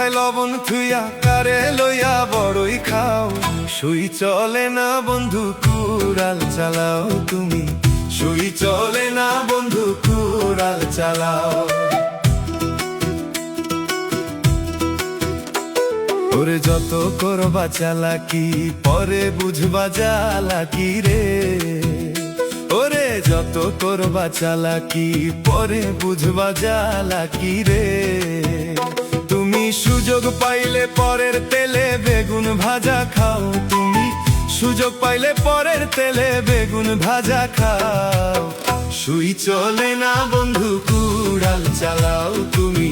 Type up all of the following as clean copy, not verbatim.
মাথায় লবণ থুইয়া কারে লইয়া বড়ই খাও। সুই চলে না বন্ধু কুড়াল চালাও তুমি, সুই চলে না বন্ধু কুড়াল চালাও। ওরে যত করবা চালাকি পরে বুঝবা জ্বালাকি রে, ওরে যত করবা চালাকি পরে বুঝবা জ্বালাকি রে। তুমি সুযোগ পাইলে পরের তেলে বেগুন ভাজা খাও, তুমি সুযোগ পাইলে পরের তেলে বেগুন ভাজা খাও। সুই চলে না বন্ধু কুড়াল চালাও তুমি,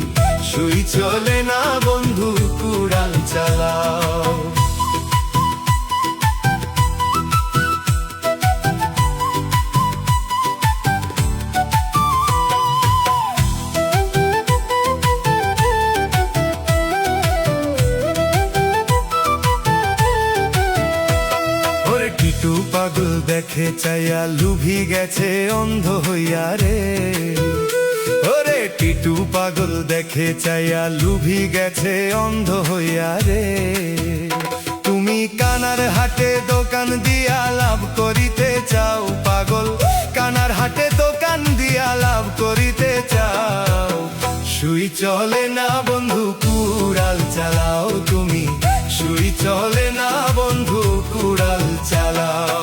সুই চলে না বন্ধু কুড়াল চালাও। টিটু পাগল দেখে চাইয়া লুভি গেছে অন্ধ হইয়া রে, ওরে টিটু পাগল দেখে চাইয়া লুভি গেছে অন্ধ হইয়া রে। তুমি কানার হাটে দোকান দিয়া লাভ করিতে চাও পাগল, কানার হাটে দোকান দিয়া লাভ করিতে চাও। সুই চলে না বন্ধু কুড়াল চালাও তুমি, সুই চলে না বন্ধু কুড়াল চালাও।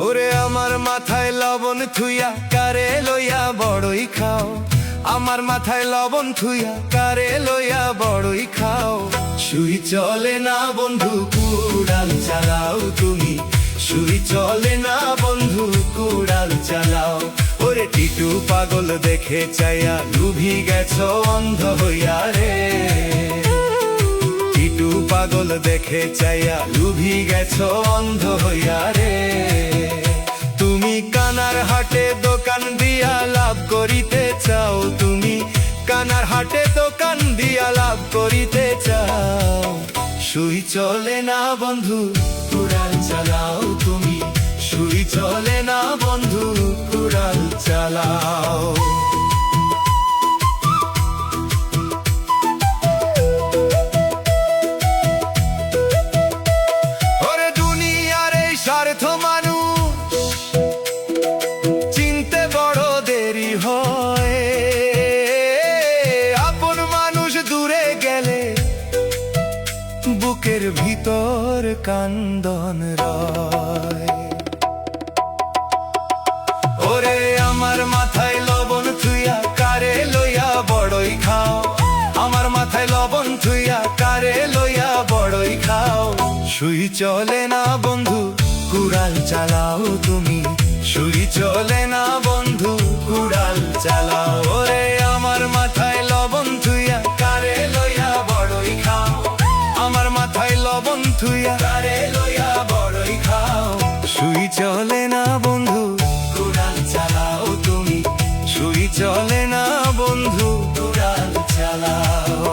ওরে আমার মাথায় লবণ থুইয়া কারে লইয়া বড়ই খাও, আমার মাথায় লবণ থুইয়া কারে লইয়া বড়ই খাও। সুই চলে না বন্ধু কুড়াল চালাও তুমি, সুই চলে না বন্ধু কুড়াল চালাও। ওরে টিটু পাগল দেখে চাইয়া লুভি গেছো অন্ধ হইয়া রে, টিটু পাগল দেখে চাইয়া লুভি গেছো অন্ধ হইয়া রে। তুমি কানার হাটে দোকান দিয়া লাভ করিতে চাও, তুমি কানার হাটে দোকান দিয়া লাভ করিতে চাও। সুই চলে না বন্ধু কুড়াল চালাও তুমি, সুই চলে না বন্ধু কুড়াল চালাও। ওরে দুনিয়ার এই স্বার্থ মানুষ চিনতে বড় দেরি হয়, আপন মানুষ দূরে গেলে বুকের ভিতর কান্দন রয়। ওরে আমার মাথায় লবণ থুইয়া কারে লইয়া বড়ই খাও, আমার মাথায় লবণ থুইয়া কারে লইয়া বড়ই খাও। সুই চলে না বন্ধু কুড়াল চালাও তুমি, সুই চলে না বন্ধু কুড়াল চালাও। ওরে আমার মাথায় লবণ থুইয়া কারে লইয়া বড়ই খাও, আমার মাথায় লবণ থুইয়া কারে লইয়া বড়ই খাও। সুই চলে না বন্ধু কুড়াল চালাও তুমি, সুই চলে না বন্ধু কুড়াল চালাও।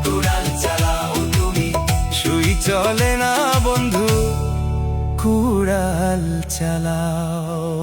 কুড়াল চালাও তুমি, সুই চলে না বন্ধু কুড়াল চালাও।